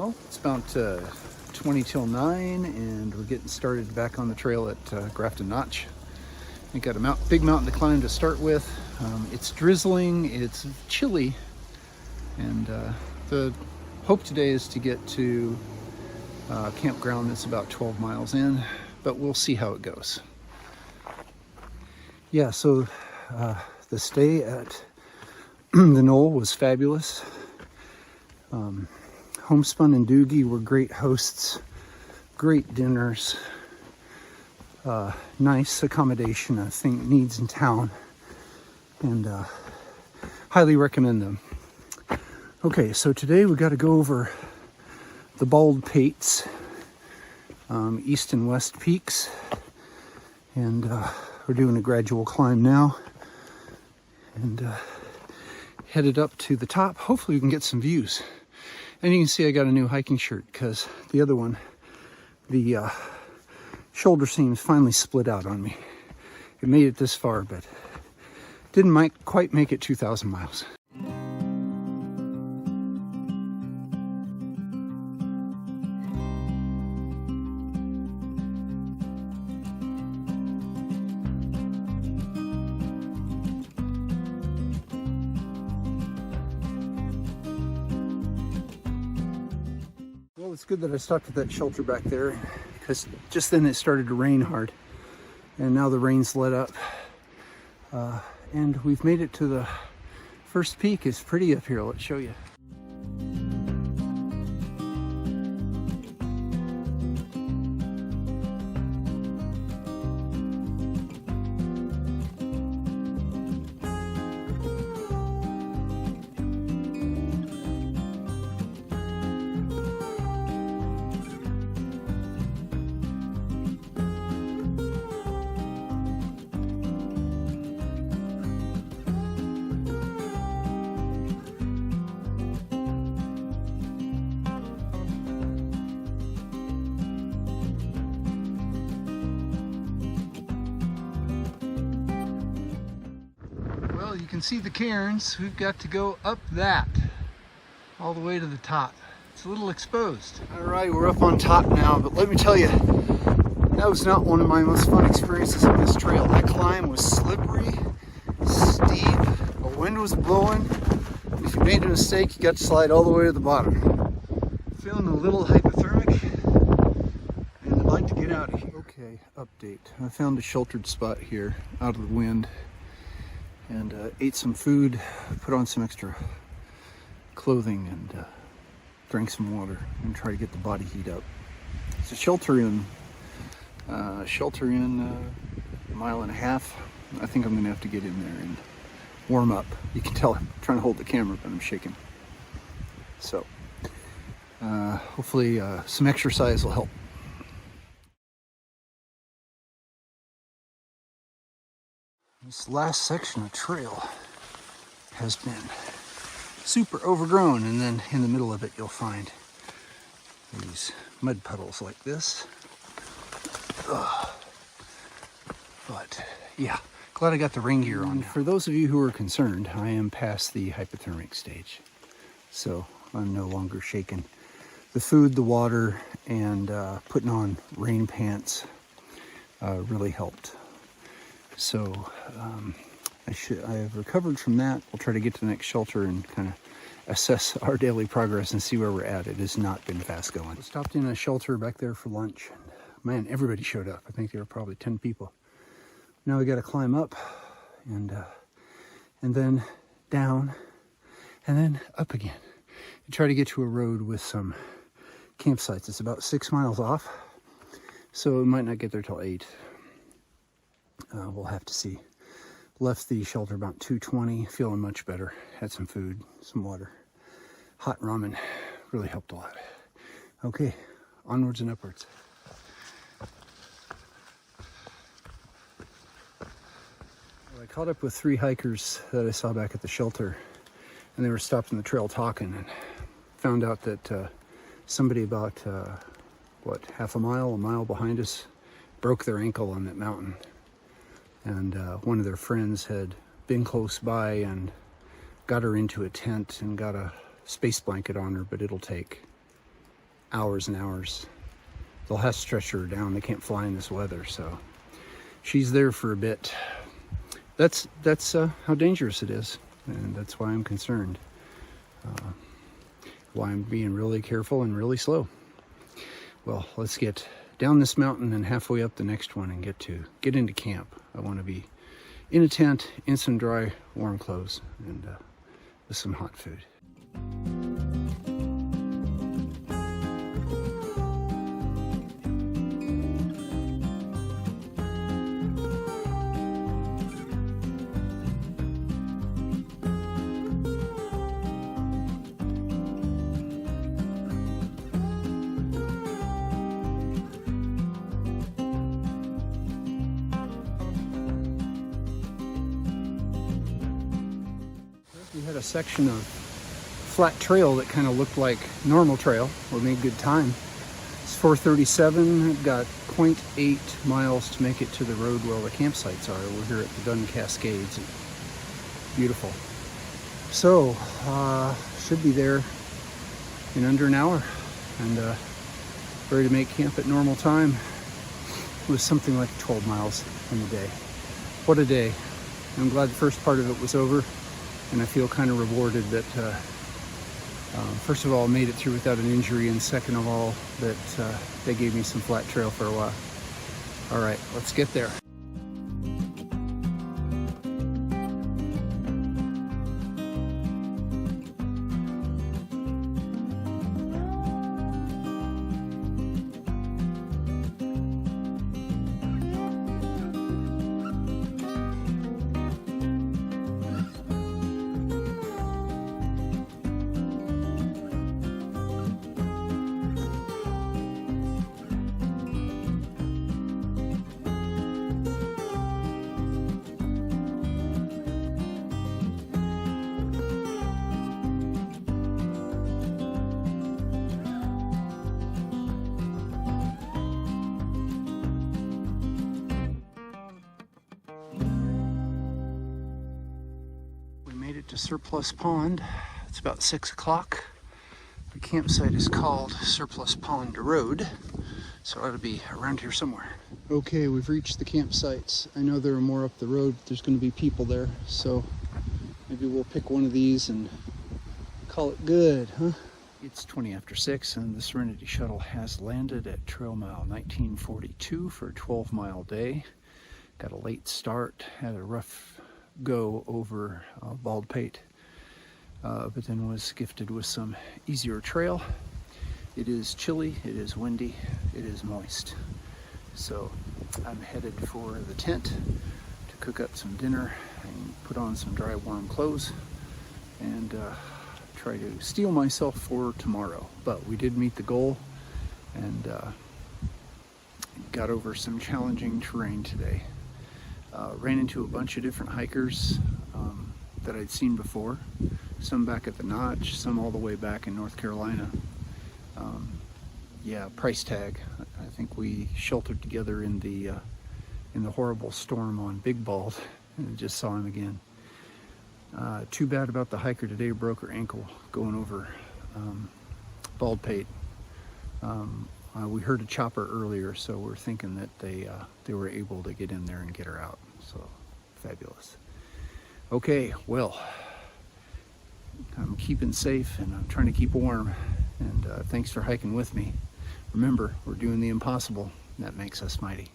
Well, it's about 20 till 9, and we're getting started back on the trail at Grafton Notch. We got a big mountain to climb to start with. It's drizzling, it's chilly, and the hope today is to get to campground that's about 12 miles in, but we'll see how it goes. Yeah, so the stay at the Knoll was fabulous. Homespun and Doogie were great hosts, great dinners, nice accommodation I think needs in town, and highly recommend them. Okay, so today we got to go over the Bald Pates, east and west peaks, and we're doing a gradual climb now, and headed up to the top. Hopefully we can get some views. And you can see I got a new hiking shirt because the other one, the shoulder seams finally split out on me. It made it this far, but didn't quite make it 2,000 miles. It's good that I stopped at that shelter back there, because just then it started to rain hard, and now the rain's let up, and we've made it to the first peak. It's pretty up here. Let's show you. You can see the cairns. We've got to go up that all the way to the top. It's a little exposed. All right, we're up on top now, but let me tell you, that was not one of my most fun experiences on this trail. That climb was slippery, steep, the wind was blowing. If you made a mistake, you got to slide all the way to the bottom. Feeling a little hypothermic, and I'd like to get out of here. Okay, update. I found a sheltered spot here out of the wind, and ate some food, put on some extra clothing, and drank some water and try to get the body heat up. It's a shelter in a mile and a half. I think I'm gonna have to get in there and warm up. You can tell I'm trying to hold the camera, but I'm shaking. So hopefully some exercise will help. This last section of trail has been super overgrown, and then in the middle of it you'll find these mud puddles like this. Ugh. But yeah, glad I got the rain gear on. For those of you who are concerned, I am past the hypothermic stage, so I'm no longer shaken. The food, the water, and putting on rain pants really helped. So I have recovered from that. We'll try to get to the next shelter and kind of assess our daily progress and see where we're at. It has not been fast going. We stopped in a shelter back there for lunch. Man, everybody showed up. I think there were probably 10 people. Now we got to climb up and then down and then up again and try to get to a road with some campsites. It's about 6 miles off, so we might not get there till 8. We'll have to see. Left the shelter about 2:20, feeling much better. Had some food, some water. Hot ramen really helped a lot. Okay, onwards and upwards. Well, I caught up with 3 hikers that I saw back at the shelter, and they were stopped in the trail talking, and found out that somebody about, half a mile behind us broke their ankle on that mountain. And one of their friends had been close by and got her into a tent and got a space blanket on her, but it'll take hours and hours. They'll have to stretch her down. They can't fly in this weather, so she's there for a bit. That's how dangerous it is, and that's why I'm concerned. Why I'm being really careful and really slow. Well, let's get down this mountain and halfway up the next one and get into camp. I want to be in a tent, in some dry, warm clothes, and with some hot food. We had a section of flat trail that kind of looked like normal trail. We made good time. It's 4:37. I've got 0.8 miles to make it to the road where all the campsites are. We're here at the Dun Cascades. Beautiful. So, should be there in under an hour and ready to make camp at normal time. It was something like 12 miles in a day. What a day. I'm glad the first part of it was over. And I feel kind of rewarded that, first of all, made it through without an injury, and second of all, that they gave me some flat trail for a while. All right, let's get there. To Surplus Pond. It's about 6 o'clock. The campsite is called Surplus Pond Road, so I ought to be around here somewhere. Okay, we've reached the campsites. I know there are more up the road. There's going to be people there, so maybe we'll pick one of these and call it good, huh? It's 20 after 6 and the Serenity Shuttle has landed at trail mile 1942 for a 12-mile day. Got a late start, had a rough go over Baldpate, but then was gifted with some easier trail. It is chilly, it is windy, it is moist. So I'm headed for the tent to cook up some dinner and put on some dry warm clothes and try to steel myself for tomorrow. But we did meet the goal and got over some challenging terrain today. Ran into a bunch of different hikers that I'd seen before, some back at the Notch, some all the way back in North Carolina. Yeah, price tag. I think we sheltered together in the horrible storm on Big Bald and just saw him again. Too bad about the hiker today, broke her ankle going over Baldpate. We heard a chopper earlier, so we're thinking that they were able to get in there and get her out. So fabulous. Okay, well, I'm keeping safe and I'm trying to keep warm. And thanks for hiking with me. Remember, we're doing the impossible. That makes us mighty.